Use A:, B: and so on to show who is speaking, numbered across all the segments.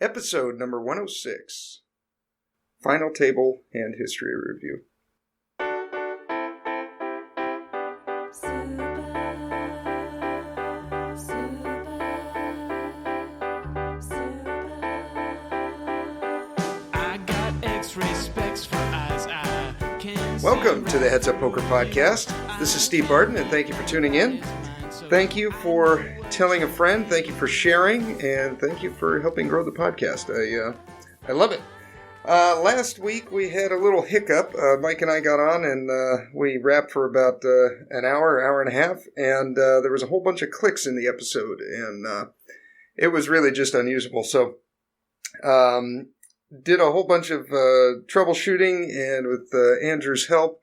A: Episode number 106, Final Table Hand History Review. Welcome to the Heads Up Poker Podcast. This is Steve Barton, and thank you for tuning in. Thank you for telling a friend, thank you for sharing, and thank you for helping grow the podcast. I love it. Last week we had a little hiccup. Mike and I got on and we rapped for about an hour and a half, and there was a whole bunch of clicks in the episode, and it was really just unusable. So did a whole bunch of troubleshooting, and with Andrew's help,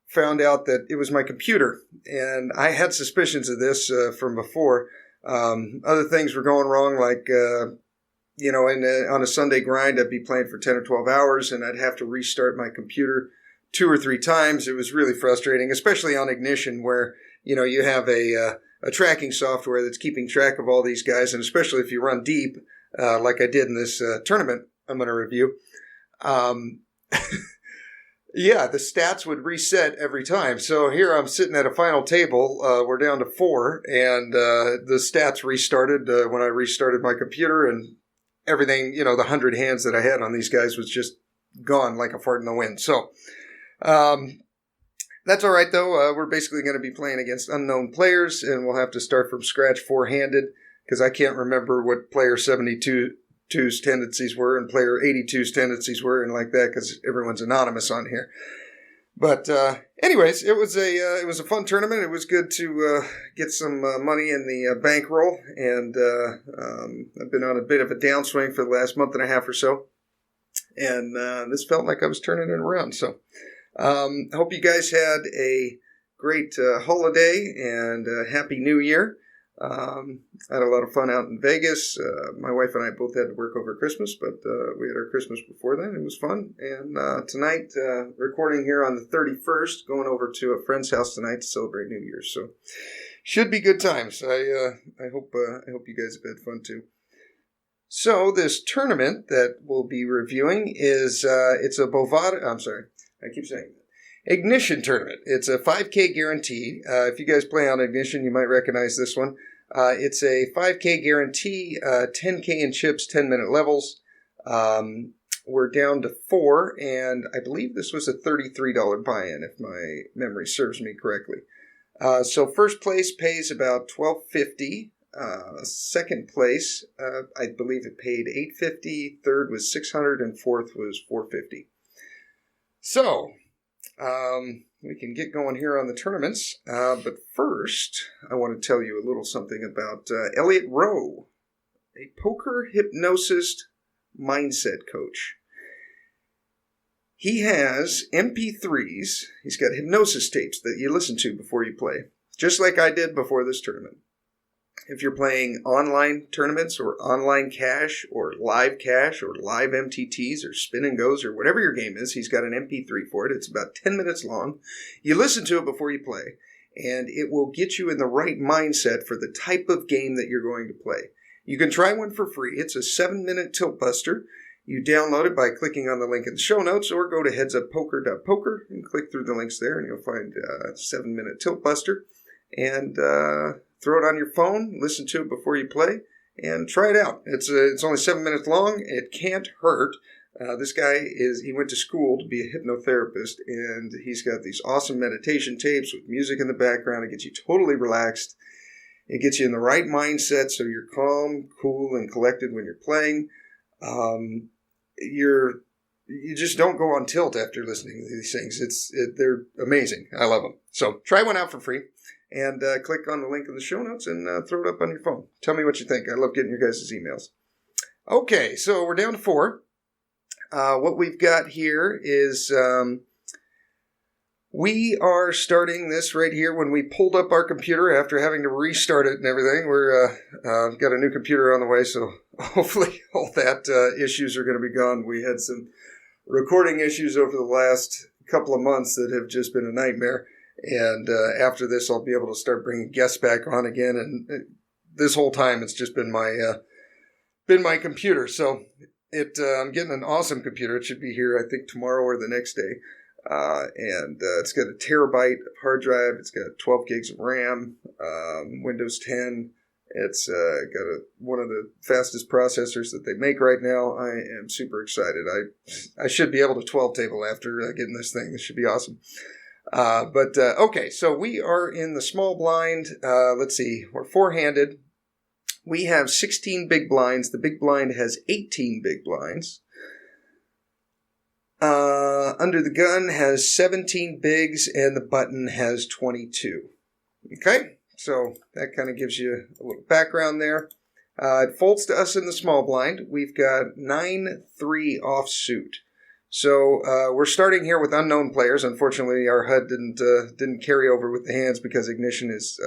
A: found out that it was my computer. And I had suspicions of this from before. Other things were going wrong, like, on a Sunday grind, I'd be playing for 10 or 12 hours, and I'd have to restart my computer 2 or 3 times. It was really frustrating, especially on Ignition, where, you have a tracking software that's keeping track of all these guys, and especially if you run deep, like I did in this tournament I'm going to review. Yeah, the stats would reset every time. So here I'm sitting at a final table. We're down to 4, and the stats restarted when I restarted my computer, and everything, the 100 hands that I had on these guys was just gone like a fart in the wind. So that's all right, though. We're basically going to be playing against unknown players, and we'll have to start from scratch 4-handed, because I can't remember what player 72's tendencies were and player 82's tendencies were and like that, because everyone's anonymous on here. But anyways, it was a fun tournament. It was good to get some money in the bankroll, and I've been on a bit of a downswing for the last month and a half or so, and this felt like I was turning it around. So I hope you guys had a great holiday and Happy New Year. I had a lot of fun out in Vegas. My wife and I both had to work over Christmas, but we had our Christmas before then. It was fun. And tonight, recording here on the 31st, going over to a friend's house tonight to celebrate New Year's. So should be good times. I hope you guys have had fun too. So this tournament that we'll be reviewing is it's a Bovada. I'm sorry, I keep saying that. Ignition tournament. It's a 5K guarantee. If you guys play on Ignition, you might recognize this one. It's a 5K guarantee, 10K in chips, 10-minute levels. We're down to 4, and I believe this was a $33 buy-in, if my memory serves me correctly. So first place pays about $12.50. Second place, I believe it paid $8.50. Third was $600, and fourth was $4.50. So we can get going here on the tournaments, but first I want to tell you a little something about Elliot Rowe, a poker hypnosis mindset coach. He has MP3s, he's got hypnosis tapes that you listen to before you play, just like I did before this tournament. If you're playing online tournaments or online cash or live MTTs or spin and goes or whatever your game is, he's got an MP3 for it. It's about 10 minutes long. You listen to it before you play, and it will get you in the right mindset for the type of game that you're going to play. You can try one for free. It's a 7-minute tilt buster. You download it by clicking on the link in the show notes, or go to HeadsUpPoker.Poker and click through the links there, and you'll find a 7-minute tilt buster. And throw it on your phone, listen to it before you play, and try it out. It's only 7 minutes long. It can't hurt. This guy he went to school to be a hypnotherapist, and he's got these awesome meditation tapes with music in the background. It gets you totally relaxed. It gets you in the right mindset so you're calm, cool, and collected when you're playing. You just don't go on tilt after listening to these things. They're amazing. I love them. So try one out for free. And click on the link in the show notes and throw it up on your phone. Tell me what you think. I love getting your guys' emails. Okay, so we're down to 4. What we've got here is we are starting this right here when we pulled up our computer after having to restart it and everything. We're got a new computer on the way, so hopefully all that issues are going to be gone. We had some recording issues over the last couple of months that have just been a nightmare. And after this, I'll be able to start bringing guests back on again. And this whole time, it's just been my been my computer. So I'm getting an awesome computer. It should be here, I think, tomorrow or the next day. And it's got a terabyte of hard drive. It's got 12 gigs of RAM, Windows 10. It's got one of the fastest processors that they make right now. I am super excited. I should be able to 12 table after getting this thing. This should be awesome. Okay, so we are in the small blind. Let's see, we're four-handed. We have 16 big blinds. The big blind has 18 big blinds. Under the gun has 17 bigs, and the button has 22. Okay, so that kind of gives you a little background there. It folds to us in the small blind. We've got 9-3 offsuit. So we're starting here with unknown players. Unfortunately, our HUD didn't carry over with the hands because Ignition is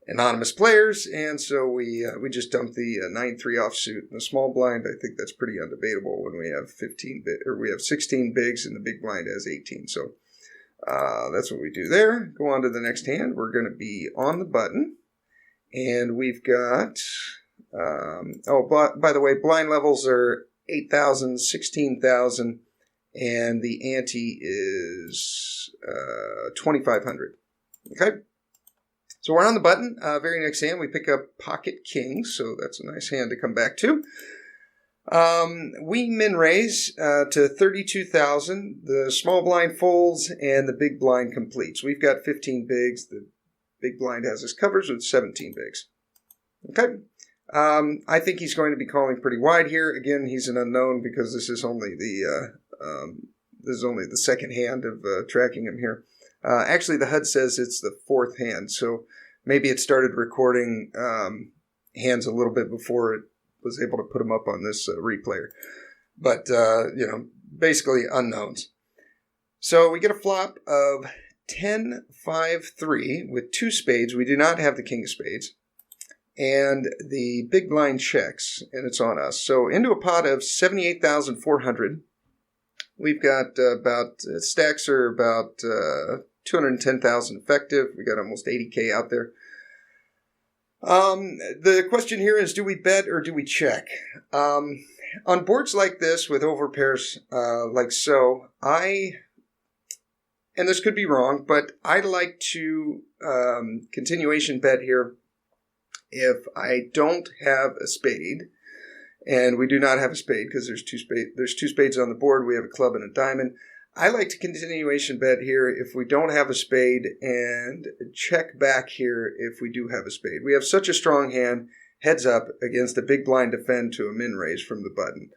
A: anonymous players, and so we just dumped the 9-3 offsuit in the small blind. I think that's pretty undebatable when we have 16 bigs and the big blind has 18. So that's what we do there. Go on to the next hand. We're going to be on the button, and we've got by the way, blind levels are 8,000, 16,000, and the ante is 2,500. Okay. So we're on the button. Very next hand, we pick up Pocket Kings, so that's a nice hand to come back to. We min raise to 32,000. The small blind folds, and the big blind completes. We've got 15 bigs. The big blind has us covers with 17 bigs. Okay. I think he's going to be calling pretty wide here. Again, he's an unknown because this is only the second hand of tracking him here. Actually, the HUD says it's the fourth hand, so maybe it started recording hands a little bit before it was able to put them up on this replayer. But, basically unknowns. So we get a flop of 10-5-3 with two spades. We do not have the king of spades. And the big blind checks, and it's on us. So into a pot of 78,400. We've got stacks are about 210,000 effective. We got almost 80K out there. The question here is, do we bet or do we check? On boards like this with overpairs like so, and this could be wrong, but I like to continuation bet here if I don't have a spade. And we do not have a spade because there's two spades on the board. We have a club and a diamond. I like to continuation bet here if we don't have a spade and check back here if we do have a spade. We have such a strong hand, heads up, against a big blind defend to a min raise from the button.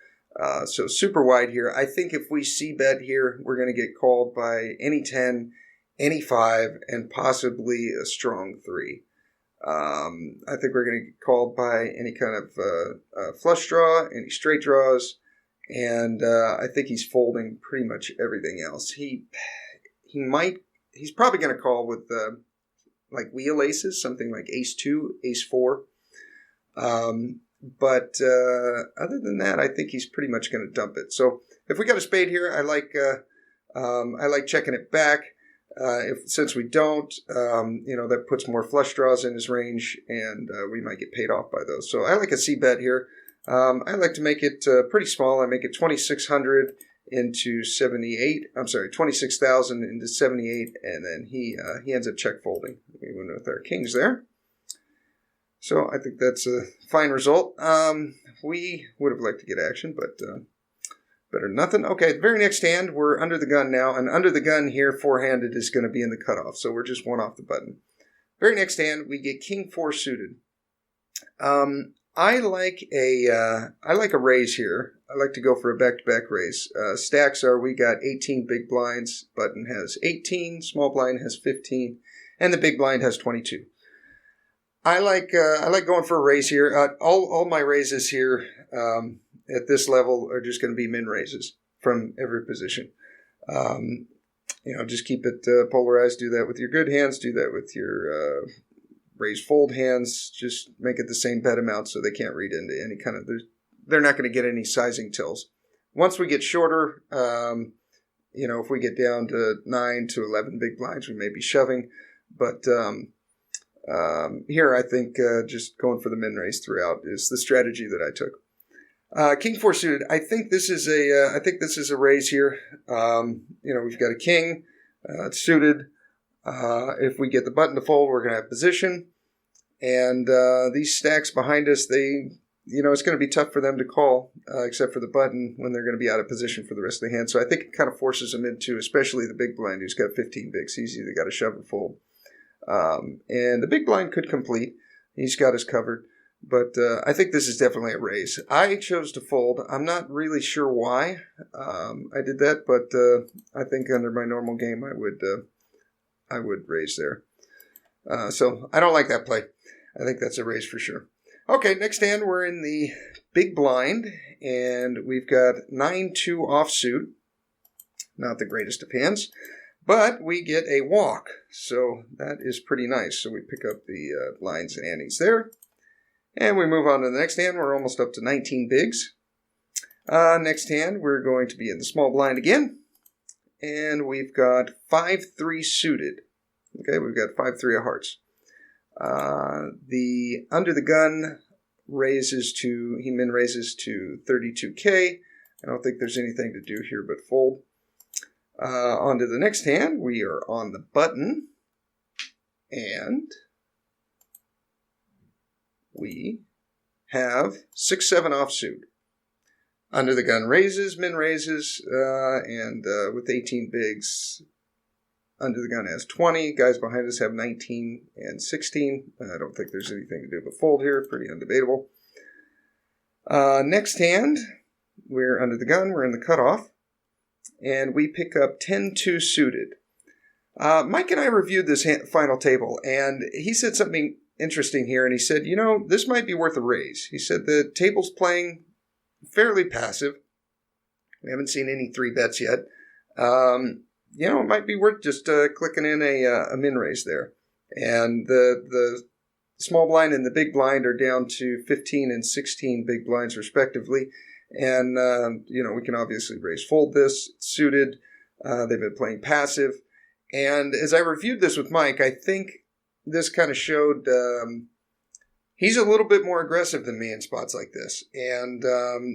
A: So super wide here. I think if we see bet here, we're going to get called by any 10, any 5, and possibly a strong 3. I think we're going to get called by any kind of flush draw, any straight draws, and I think he's folding pretty much everything else. He's probably going to call with like wheel aces, something like ace 2, ace 4. But other than that, I think he's pretty much going to dump it. So if we got a spade here, I like checking it back. Since we don't, that puts more flush draws in his range, and we might get paid off by those. So I like a C bet here. I like to make it pretty small. I make it 2,600 into 78. I'm sorry, 26,000 into 78, and then he ends up check folding. We went with our kings there. So I think that's a fine result. We would have liked to get action, but better than nothing. Okay, the very next hand, we're under the gun now, and under the gun here, four-handed is going to be in the cutoff, so we're just one off the button. Very next hand, we get king 4 suited. I like a raise here. I like to go for a back-to-back raise. Stacks are, we got 18 big blinds, button has 18, small blind has 15, and the big blind has 22. I like going for a raise here. All my raises here at this level are just going to be min raises from every position. Just keep it polarized. Do that with your good hands. Do that with your raise fold hands. Just make it the same bet amount so they can't read into any kind of. They're not going to get any sizing tills. Once we get shorter, if we get down to 9 to 11 big blinds, we may be shoving, but. Here, I think just going for the min raise throughout is the strategy that I took. King 4 suited. I think this is a raise here. We've got a king. It's suited. If we get the button to fold, we're going to have position. And these stacks behind us, it's going to be tough for them to call, except for the button when they're going to be out of position for the rest of the hand. So I think it kind of forces them into, especially the big blind who's got 15 bigs. He's either got to shove or fold. And the big blind could complete. He's got us covered. But I think this is definitely a raise. I chose to fold. I'm not really sure why I did that, but I think under my normal game I would raise there. So I don't like that play. I think that's a raise for sure. Okay, next hand we're in the big blind, and we've got 9-2 offsuit. Not the greatest of hands, but we get a walk, so that is pretty nice. So we pick up the blinds and antes there. And we move on to the next hand. We're almost up to 19 bigs. Next hand, we're going to be in the small blind again. And we've got 5-3 suited. Okay, we've got 5-3 of hearts. The under the gun he min raises to 32K. I don't think there's anything to do here but fold. On to the next hand. We are on the button. And we have 6-7 offsuit. Under the gun raises, min raises, and with 18 bigs, under the gun has 20. Guys behind us have 19 and 16. I don't think there's anything to do but fold here. Pretty undebatable. Next hand, we're under the gun. We're in the cutoff. And we pick up 10-2 suited. Mike and I reviewed this final table, and he said something interesting here, and he said, this might be worth a raise. He said the table's playing fairly passive. We haven't seen any 3 bets yet. It might be worth just clicking in a min raise there. And the small blind and the big blind are down to 15 and 16 big blinds respectively. And, we can obviously raise fold this. It's suited. They've been playing passive. And as I reviewed this with Mike, I think this kind of showed he's a little bit more aggressive than me in spots like this. And,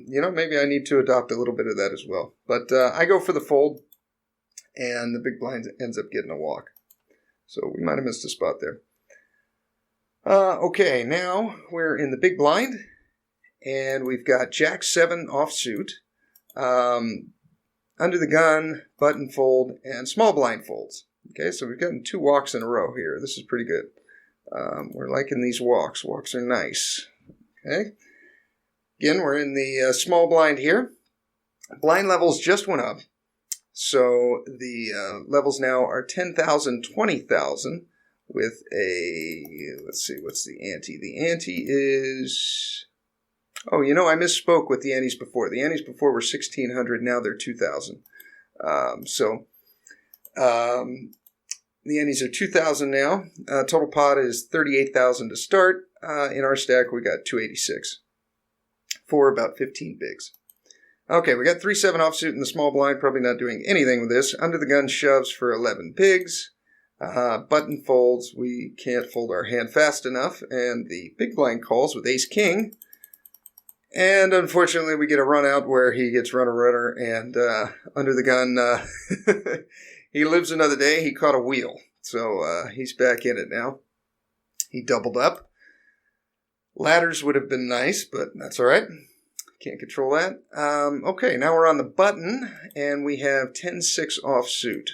A: maybe I need to adopt a little bit of that as well. But I go for the fold, and the big blind ends up getting a walk. So we might have missed a spot there. Okay, now we're in the big blind, and we've got Jack-7 offsuit. Under the gun, button fold, and small blind folds. Okay, so we've gotten 2 walks in a row here. This is pretty good. We're liking these walks. Walks are nice. Okay. Again, we're in the small blind here. Blind levels just went up. So the levels now are 10,000, 20,000 with let's see, what's the ante? The ante is... I misspoke with the antes before. The antes before were 1,600. Now they're 2,000. The antes are 2,000 now. Total pot is 38,000 to start. In our stack, we got 286 for about 15 bigs. Okay, we got 3-7 offsuit in the small blind. Probably not doing anything with this. Under the gun shoves for 11 bigs. Button folds. We can't fold our hand fast enough. And the big blind calls with ace-king. And unfortunately, we get a run out where he gets runner, and under the gun, he lives another day. He caught a wheel, so he's back in it now. He doubled up. Ladders would have been nice, but that's all right. Can't control that. Okay, now we're on the button, and we have 10-6 offsuit.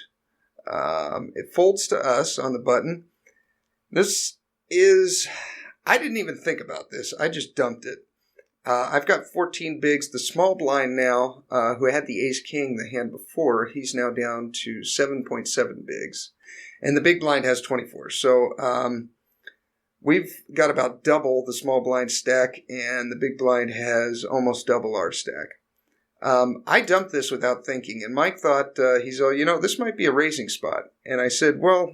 A: It folds to us on the button. This is... I didn't even think about this. I just dumped it. I've got 14 bigs. The small blind now, who had the ace-king the hand before, he's now down to 7.7 bigs. And the big blind has 24. So we've got about double the small blind stack, and the big blind has almost double our stack. I dumped this without thinking, and Mike thought, this might be a raising spot. And I said, well,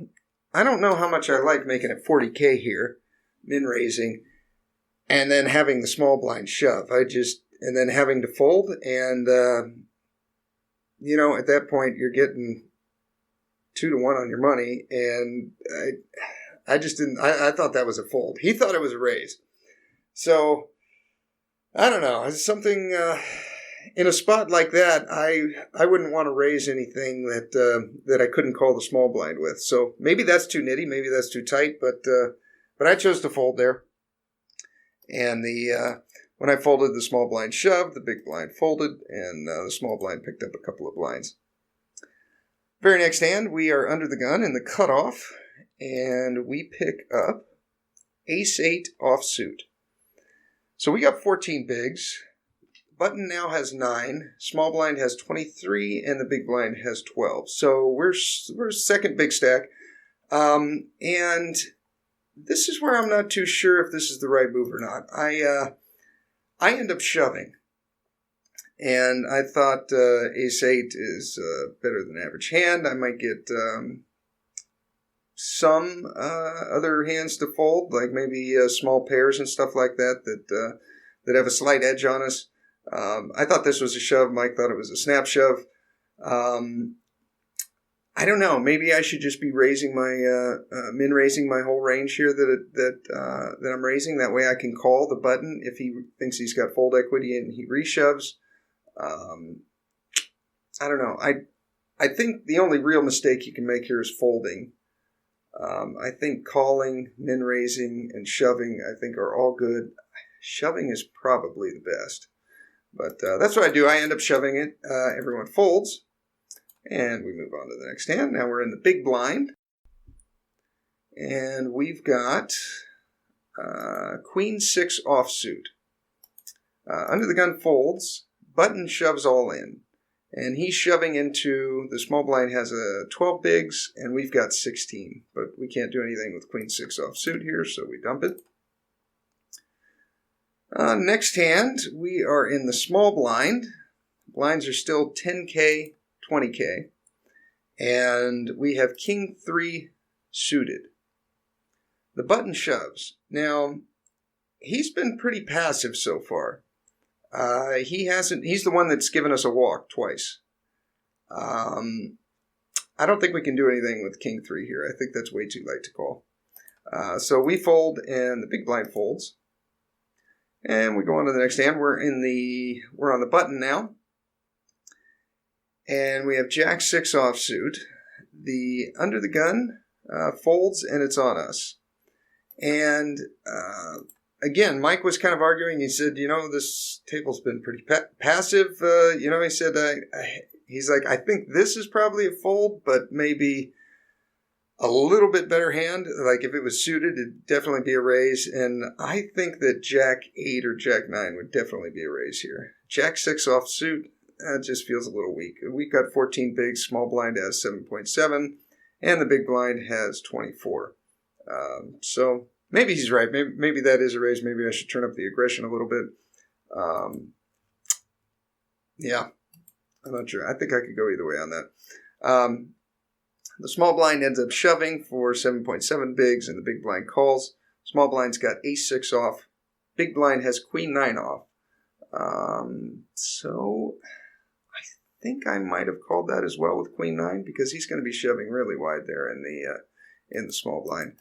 A: I don't know how much I like making it 40K here, min raising, and then having the small blind shove. And then having to fold. And, at that point, you're getting 2-1 on your money. And I just didn't. I thought that was a fold. He thought it was a raise. So I don't know. It's something in a spot like that. I wouldn't want to raise anything that I couldn't call the small blind with. So maybe that's too nitty. Maybe that's too tight. But I chose to fold there. And when I folded, the small blind shoved, the big blind folded, and the small blind picked up a couple of blinds. Very next hand, we are under the gun in the cutoff, and we pick up ace-8 offsuit. So we got 14 bigs. Button now has 9, small blind has 23, and the big blind has 12. So we're second big stack. And this is where I'm not too sure if this is the right move or not. I end up shoving. And I thought ace-8 is better than average hand. I might get some other hands to fold, like maybe small pairs and stuff like that that have a slight edge on us. I thought this was a shove. Mike thought it was a snap shove. I don't know. Maybe I should just be raising my min raising my whole range here that I'm raising. That way I can call the button if he thinks he's got fold equity and he reshoves. I don't know. I think the only real mistake you can make here is folding. I think calling, min raising, and shoving I think are all good. Shoving is probably the best, but that's what I do. I end up shoving it. Everyone folds. And we move on to the next hand. Now we're in the big blind. And we've got Queen 6 offsuit. Under the gun folds. Button shoves all in. And he's shoving into, the small blind has 12 bigs, and we've got 16. But we can't do anything with Queen 6 offsuit here, so we dump it. Next hand, we are in the small blind. Blinds are still 10K. 20K, and we have King 3 suited. The button shoves. Now, he's been pretty passive so far. He's the one that's given us a walk twice. I don't think we can do anything with King 3 here. I think that's way too light to call. So we fold, and the big blind folds. And we go on to the next hand. We're on the button now. And we have Jack 6 offsuit. The under the gun folds, and it's on us. And again, Mike was kind of arguing. He said, this table's been pretty passive. He said, he's like, I think this is probably a fold, but maybe a little bit better hand. Like if it was suited, it'd definitely be a raise. And I think that Jack 8 or Jack 9 would definitely be a raise here. Jack 6 offsuit. That just feels a little weak. We've got 14 bigs. Small blind has 7.7, and the big blind has 24. So maybe he's right. Maybe that is a raise. Maybe I should turn up the aggression a little bit. Yeah, I'm not sure. I think I could go either way on that. The small blind ends up shoving for 7.7 bigs, and the big blind calls. Small blind's got ace 6 off. Big blind has queen 9 off. So I think I might have called that as well with queen 9 because he's going to be shoving really wide there in the small blind.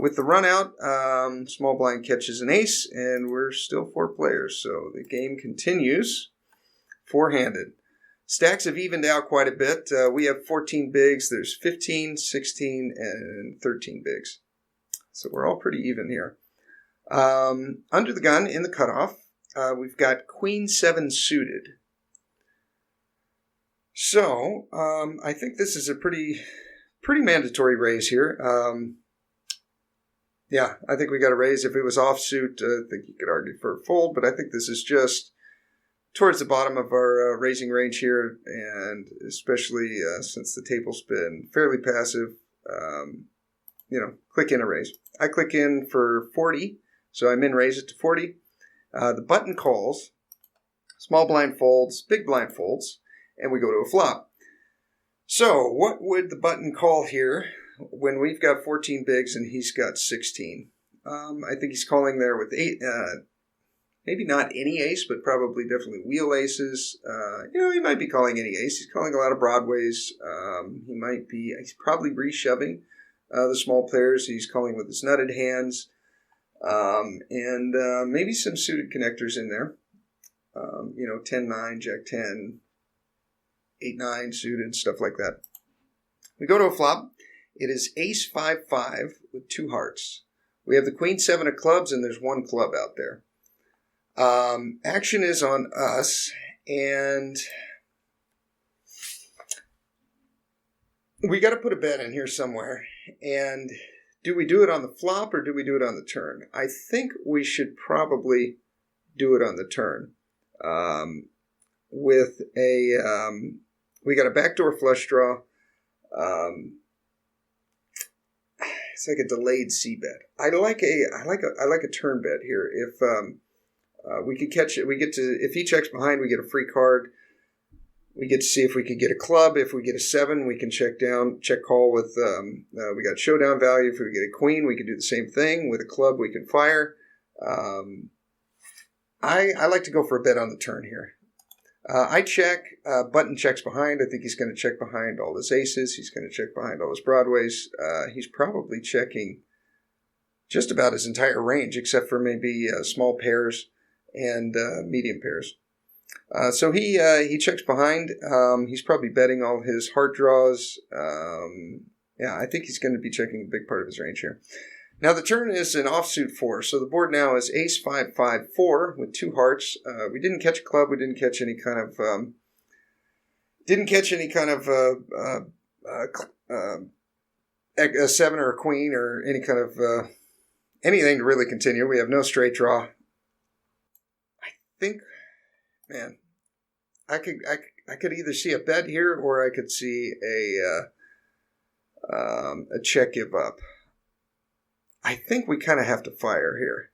A: With the run out, small blind catches an ace, and we're still 4 players. So the game continues four-handed. Stacks have evened out quite a bit. We have 14 bigs. There's 15, 16, and 13 bigs. So we're all pretty even here. Under the gun in the cutoff, we've got Queen 7 suited. So, I think this is a pretty mandatory raise here. Yeah, I think we got a raise. If it was offsuit, I think you could argue for a fold, but I think this is just towards the bottom of our raising range here, and especially since the table's been fairly passive, click in a raise. I click in for 40, so I min raise it to 40. The button calls, small blind folds, big blind folds, and we go to a flop. So what would the button call here when we've got 14 bigs and he's got 16? I think he's calling there with 8, maybe not any ace, but probably definitely wheel aces. He might be calling any ace. He's calling a lot of broadways. He's probably reshoving. the small players. He's calling with his nutted hands. And maybe some suited connectors in there. 10-9, Jack-10, 8-9 suited, stuff like that. We go to a flop. It is Ace-5-5 with 2 hearts. We have the Queen-7 of clubs, and there's 1 club out there. Action is on us, and we got to put a bet in here somewhere. And do we do it on the flop or do we do it on the turn? I think we should probably do it on the turn. We got a backdoor flush draw. It's like a delayed C bet. I like a turn bet here. If we could catch it, if he checks behind, we get a free card. We get to see if we could get a club. If we get a 7, we can check call with, we got showdown value. If we get a queen, we can do the same thing. With a club, we can fire. I like to go for a bet on the turn here. I check. Button checks behind. I think he's going to check behind all his aces. He's going to check behind all his broadways. He's probably checking just about his entire range, except for maybe small pairs and medium pairs. So he checks behind. He's probably betting all his heart draws. I think he's going to be checking a big part of his range here. Now the turn is an offsuit 4, so the board now is Ace-5-5-4 with 2 hearts. We didn't catch a club. We didn't catch any kind of a 7 or a queen or any kind of anything to really continue. We have no straight draw. I think, man, I could either see a bet here or I could see a check give up. I think we kind of have to fire here.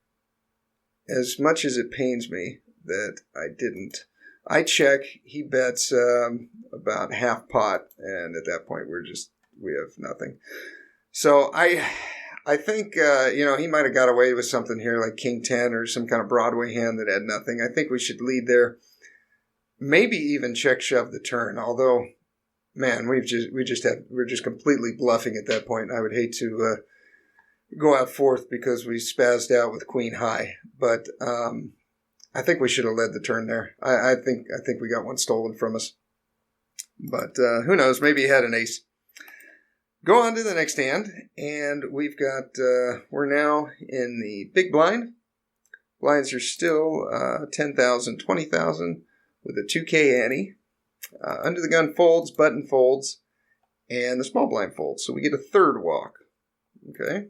A: As much as it pains me that I didn't. I check, he bets about half pot, and at that point we have nothing. So I think, he might have got away with something here like King 10 or some kind of Broadway hand that had nothing. I think we should lead there. Maybe even check shove the turn, although, man, we're just completely bluffing at that point. I would hate to go out fourth because we spazzed out with queen high, but I think we should have led the turn there. I think we got one stolen from us, but who knows? Maybe he had an ace. Go on to the next hand, and we've got we're now in the big blind. Blinds are still 10,000, 20,000 with a 2K ante. Under the gun folds, button folds, and the small blind folds. So we get a third walk. Okay.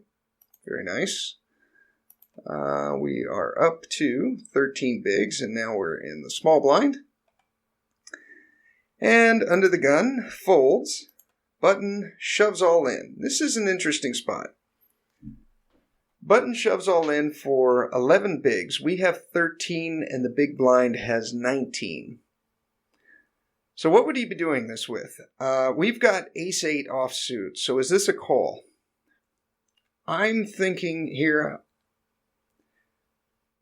A: Very nice. We are up to 13 bigs, and now we're in the small blind. And under the gun, folds, button shoves all in. This is an interesting spot. Button shoves all in for 11 bigs. We have 13, and the big blind has 19. So what would he be doing this with? We've got ace-8 offsuit, so is this a call? I'm thinking here,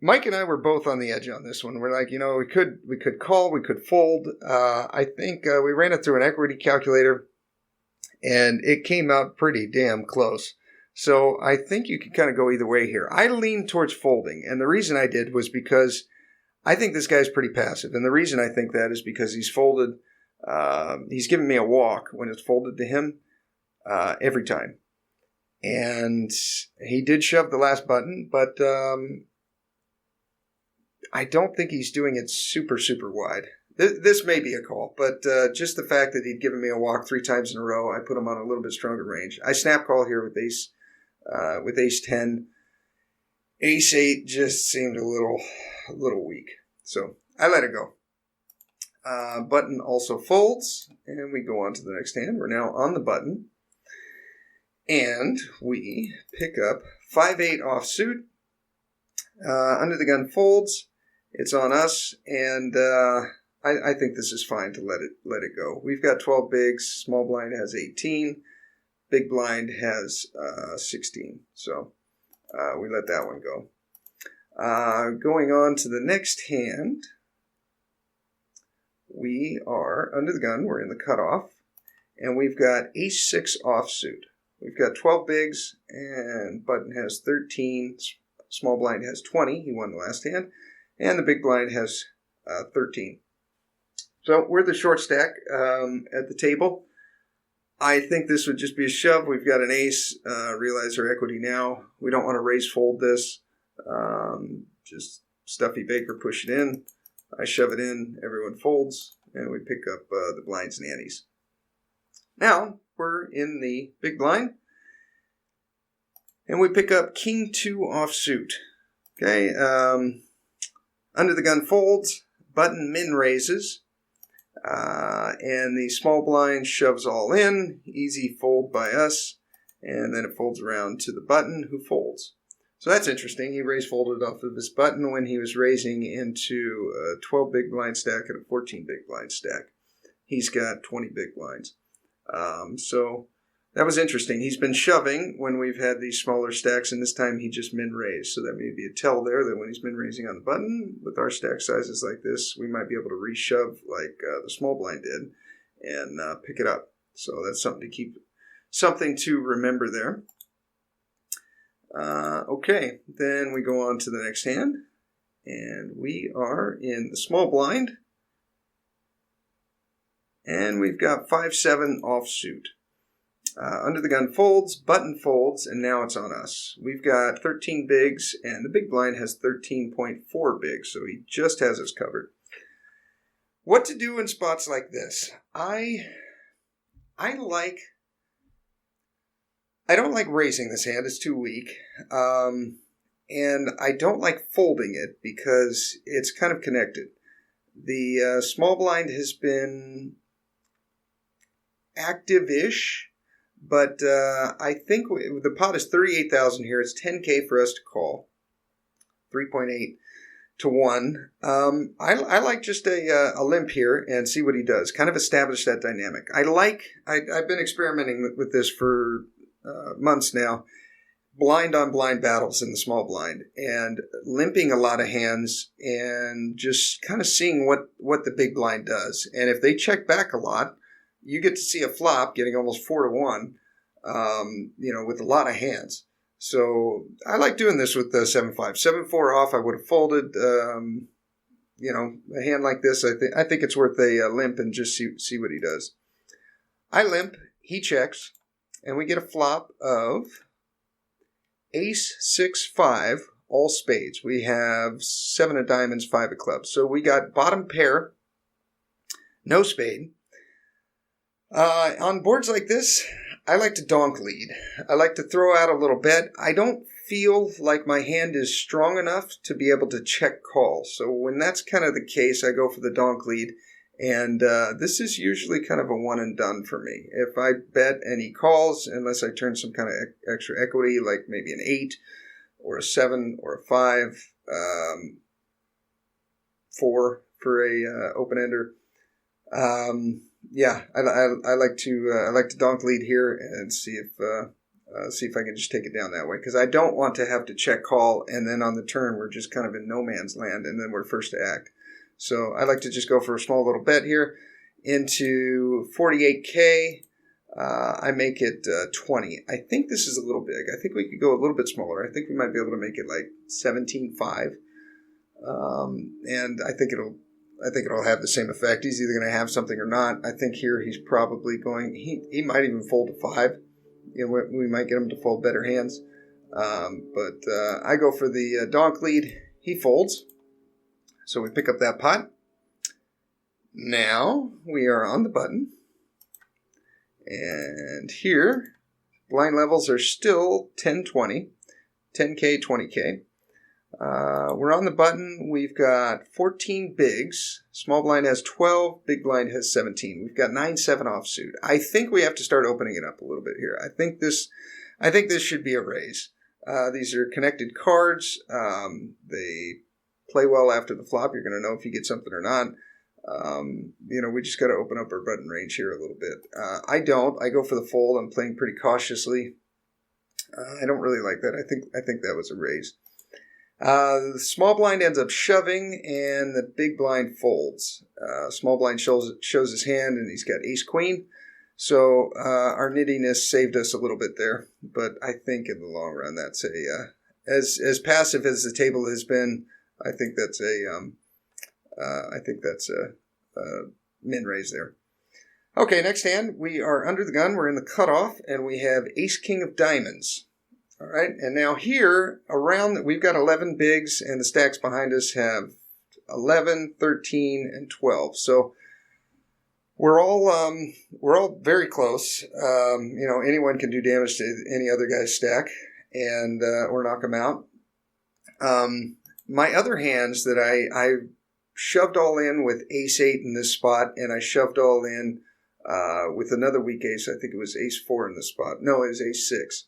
A: Mike and I were both on the edge on this one. We're like, we could call, we could fold. I think we ran it through an equity calculator, and it came out pretty damn close. So I think you could kind of go either way here. I leaned towards folding, and the reason I did was because I think this guy's pretty passive. And the reason I think that is because he's folded, he's given me a walk when it's folded to him every time. And he did shove the last button, but I don't think he's doing it super, super wide. This may be a call, but just the fact that he'd given me a walk 3 times in a row, I put him on a little bit stronger range. I snap call here with ace 10. Ace 8 just seemed a little weak, so I let it go. Button also folds, and we go on to the next hand. We're now on the button. And we pick up 5-8 offsuit. Under the gun folds. It's on us, and I think this is fine to let it go. We've got 12 bigs. Small blind has 18. Big blind has 16. So we let that one go. Going on to the next hand, we are under the gun. We're in the cutoff, and we've got ace-6 offsuit. We've got 12 bigs, and button has 13. Small blind has 20. He won the last hand. And the big blind has 13. So we're the short stack at the table. I think this would just be a shove. We've got an ace. Realize our equity now. We don't want to raise fold this. Just stuffy Baker, push it in. I shove it in. Everyone folds. And we pick up the blinds and antes. Now we're in the big blind. And we pick up king 2 offsuit. Okay. Under the gun folds. Button min raises. And the small blind shoves all in. Easy fold by us. And then it folds around to the button, who folds. So that's interesting. He raise folded off of this button when he was raising into a 12 big blind stack and a 14 big blind stack. He's got 20 big blinds. So that was interesting. He's been shoving when we've had these smaller stacks, and this time he just min raised. So that may be a tell there that when he's min raising on the button, with our stack sizes like this, we might be able to reshove like the small blind did and pick it up. So that's something to remember there. Okay, then we go on to the next hand, and we are in the small blind, and we've got 5-7 offsuit. Under the gun folds, button folds, and now it's on us. We've got 13 bigs, and the big blind has 13.4 bigs, so he just has us covered. What to do in spots like this? I don't like raising this hand. It's too weak. And I don't like folding it because it's kind of connected. The small blind has been active-ish, but I think the pot is 38,000 here. It's 10K for us to call. 3.8 to 1. I like just a limp here and see what he does. Kind of establish that dynamic. I've been experimenting with this for months now, blind on blind battles in the small blind and limping a lot of hands and just kind of seeing what the big blind does. And if they check back a lot, you get to see a flop getting almost 4 to 1, with a lot of hands. So I like doing this with the 7-5. 7-4 off, I would have folded. A hand like this, I think it's worth a limp and just see what he does. I limp, he checks. And we get a flop of ace, 6, 5, all spades. We have 7 of diamonds, 5 of clubs. So we got bottom pair, no spade. On boards like this, I like to donk lead. I like to throw out a little bet. I don't feel like my hand is strong enough to be able to check call. So when that's kind of the case, I go for the donk lead. And this is usually kind of a one and done for me. If I bet and he calls, unless I turn some kind of extra equity, like maybe an 8 or a 7 or a 5, 4 for a open ender. I like to donk lead here and see if I can just take it down that way, because I don't want to have to check call and then on the turn we're just kind of in no man's land and then we're first to act. So I like to just go for a small little bet here into 48K. I make it 20. I think this is a little big. I think we could go a little bit smaller. I think we might be able to make it like 17.5. And I think it'll have the same effect. He's either going to have something or not. I think here he's probably going. He might even fold to 5. We might get him to fold better hands. But I go for the donk lead. He folds. So we pick up that pot. Now we are on the button. And here, blind levels are still 10, 20, 10K, 20K. We're on the button. We've got 14 bigs. Small blind has 12. Big blind has 17. We've got 9-7 offsuit. I think we have to start opening it up a little bit here. I think this should be a raise. These are connected cards. They play well after the flop. You're going to know if you get something or not. We just got to open up our button range here a little bit. I don't. I go for the fold. I'm playing pretty cautiously. I don't really like that. I think that was a raise. The small blind ends up shoving, and the big blind folds. Small blind shows his hand, and he's got ace queen. So our nittiness saved us a little bit there. But I think in the long run, that's as passive as the table has been, I think that's a min raise there. Okay, next hand, we are under the gun. We're in the cutoff, and we have ace-king of diamonds. All right, and now here, around, we've got 11 bigs, and the stacks behind us have 11, 13, and 12. So we're all very close. Anyone can do damage to any other guy's stack, and or knock them out. My other hands that I shoved all in with ace-8 in this spot, and I shoved all in with another weak ace. I think it was ace-4 in this spot. No, it was ace-6.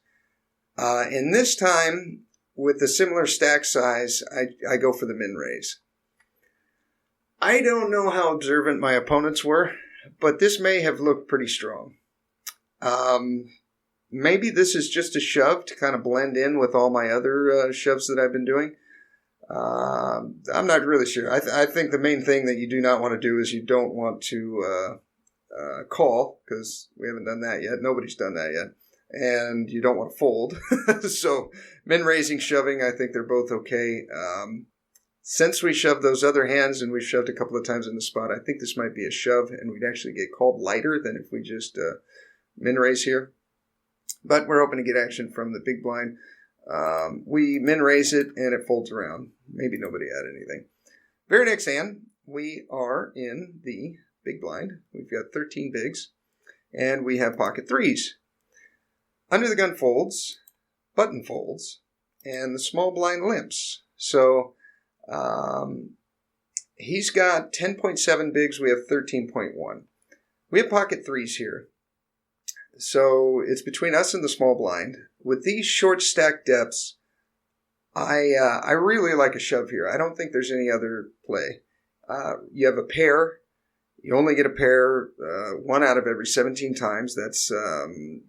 A: And this time, with a similar stack size, I go for the min raise. I don't know how observant my opponents were, but this may have looked pretty strong. Maybe this is just a shove to kind of blend in with all my other shoves that I've been doing. I'm not really sure. I think the main thing that you do not want to do is you don't want to call, because we haven't done that yet. Nobody's done that yet. And you don't want to fold. So min raising, shoving, I think they're both okay. Since we shoved those other hands and we shoved a couple of times in the spot, I think this might be a shove, and we'd actually get called lighter than if we just min raise here. But we're hoping to get action from the big blind. We min raise it, and it folds around. Maybe nobody had anything. Very next hand, we are in the big blind. We've got 13 bigs, and we have pocket threes. Under the gun folds, button folds, and the small blind limps. So he's got 10.7 bigs. We have 13.1. We have pocket threes here. So it's between us and the small blind. With these short stack depths, I really like a shove here. I don't think there's any other play. You have a pair. You only get a pair 1 out of every 17 times. That's 6%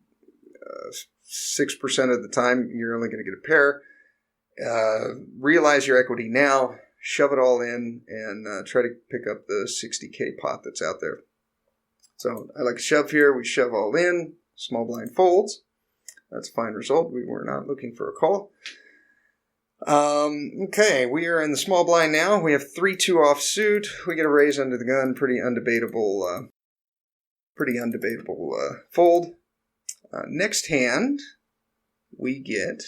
A: of the time you're only going to get a pair. Realize your equity now, shove it all in, and try to pick up the 60K pot that's out there. So I like a shove here. We shove all in. Small blind folds. That's a fine result. We were not looking for a call. Okay, we are in the small blind now. We have 3-2 offsuit. We get a raise under the gun. Pretty undebatable fold. Next hand, we get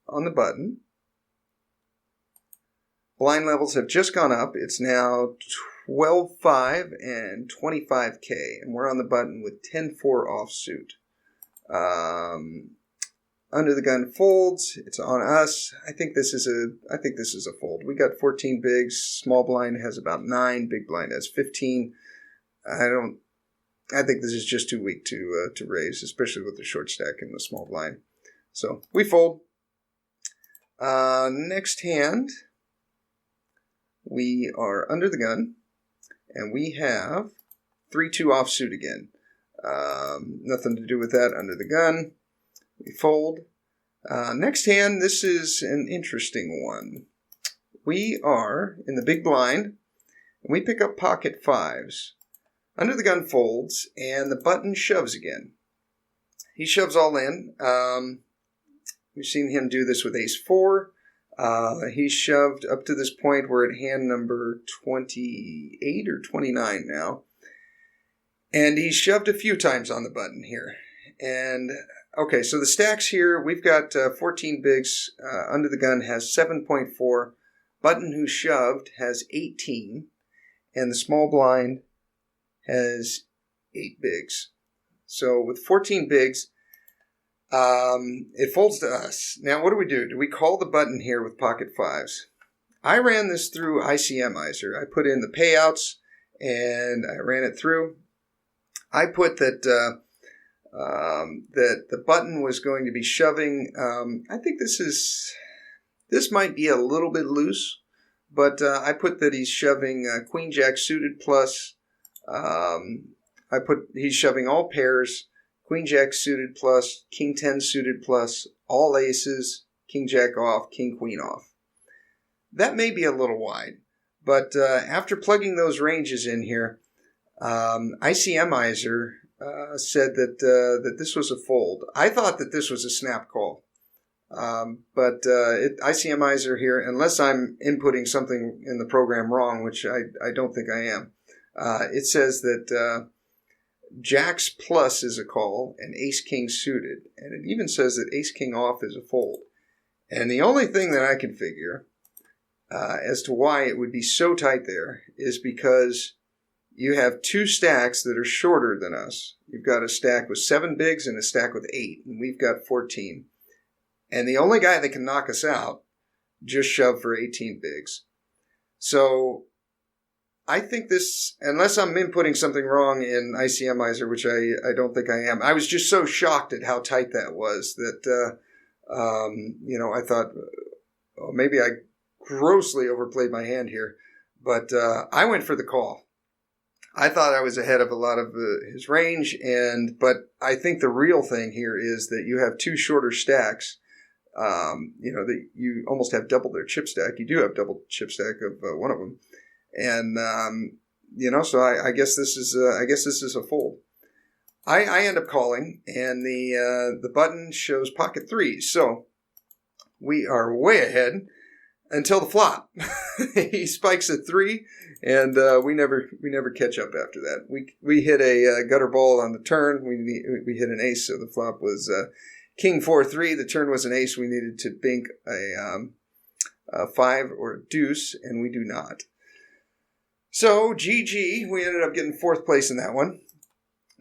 A: on the button. Blind levels have just gone up. It's now 12-5 and 25K, and we're on the button with 10-4 offsuit. Under the gun folds. It's on us. I think this is a fold. We got 14 bigs. Small blind has about 9. Big blind has 15. I think this is just too weak to raise, especially with the short stack in the small blind. So we fold. Next hand, we are under the gun, and we have 3-2 offsuit again. Nothing to do with that under the gun. We fold. Next hand, this is an interesting one. We are in the big blind, and we pick up pocket fives. Under the gun folds, and the button shoves again. He shoves all in. We've seen him do this with ace-4. He's shoved up to this point. We're at hand number 28 or 29 now. And he's shoved a few times on the button here. And, okay, so the stacks here, we've got 14 bigs. Under the gun has 7.4. Button who shoved has 18. And the small blind has 8 bigs. So with 14 bigs, it folds to us. Now, what do? Do we call the button here with pocket fives? I ran this through ICMizer. I put in the payouts, and I ran it through. I put that that the button was going to be shoving. I think this might be a little bit loose, but I put that he's shoving Queen Jack suited plus. He's shoving all pairs. Queen Jack suited plus, King 10 suited plus, all aces, King Jack off, King Queen off. That may be a little wide, but after plugging those ranges in here, ICMizer said that this was a fold. I thought that this was a snap call. But ICMizer here, unless I'm inputting something in the program wrong, which I don't think I am, it says that Jacks plus is a call and Ace King suited. And it even says that Ace King off is a fold. And the only thing that I can figure as to why it would be so tight there is because you have two stacks that are shorter than us. You've got a stack with 7 bigs and a stack with 8, and we've got 14. And the only guy that can knock us out just shoved for 18 bigs. So I think this, unless I'm inputting something wrong in ICMizer, which I don't think I am, I was just so shocked at how tight that was that, I thought, oh, maybe I grossly overplayed my hand here. But I went for the call. I thought I was ahead of a lot of his range, but I think the real thing here is that you have two shorter stacks. That you almost have double their chip stack. You do have double chip stack of one of them, and so I guess this is a fold. I end up calling, and the button shows pocket 3, so we are way ahead until the flop. He spikes at 3, and we never catch up after that. We hit a gutter ball on the turn. We hit an ace, so the flop was. King 4-3. The turn was an ace. We needed to bink a 5 or a deuce, and we do not. So GG. We ended up getting 4th place in that one.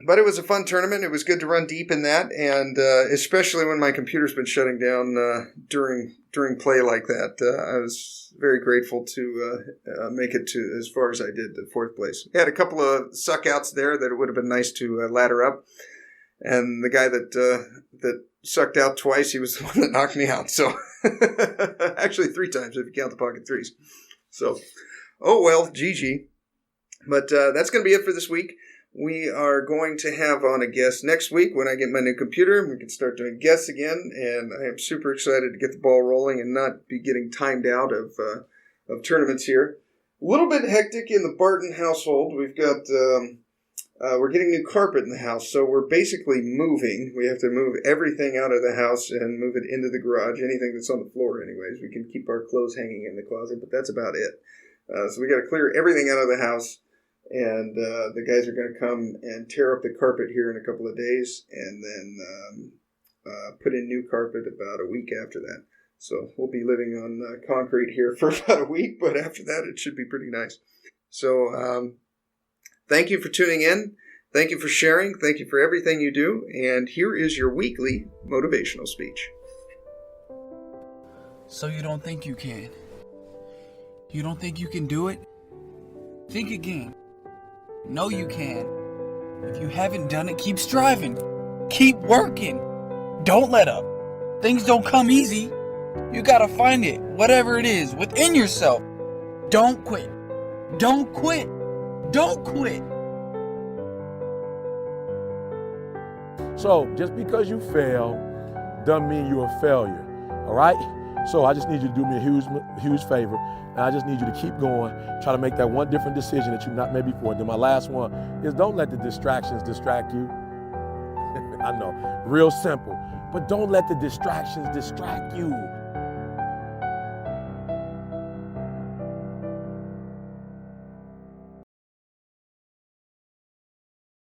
A: But it was a fun tournament. It was good to run deep in that, and especially when my computer's been shutting down during play like that. I was very grateful to make it to as far as I did to 4th place. I had a couple of suck outs there that it would have been nice to ladder up. And the guy that sucked out twice, he was the one that knocked me out. So actually 3 times if you count the pocket 3s. So, oh well, GG. But that's going to be it for this week. We are going to have on a guest next week when I get my new computer. We can start doing guests again. And I am super excited to get the ball rolling and not be getting timed out of tournaments here. A little bit hectic in the Barton household. We've got... we're getting new carpet in the house, so we're basically moving. We have to move everything out of the house and move it into the garage, anything that's on the floor anyways. We can keep our clothes hanging in the closet, but that's about it. So we got to clear everything out of the house, and the guys are going to come and tear up the carpet here in a couple of days, and then put in new carpet about a week after that. So we'll be living on concrete here for about a week, but after that it should be pretty nice. So... thank you for tuning in. Thank you for sharing. Thank you for everything you do. And here is your weekly motivational speech.
B: So you don't think you can? You don't think you can do it? Think again. No, you can. If you haven't done it, keep striving. Keep working. Don't let up. Things don't come easy. You gotta find it, whatever it is, within yourself. Don't quit. Don't quit. Don't quit.
C: So just because you fail doesn't mean you're a failure, all right? So I just need you to do me a huge favor, and I just need you to keep going, try to make that one different decision that you've not made before. Then my last one is don't let the distractions distract you. I know, real simple, but don't let the distractions distract you.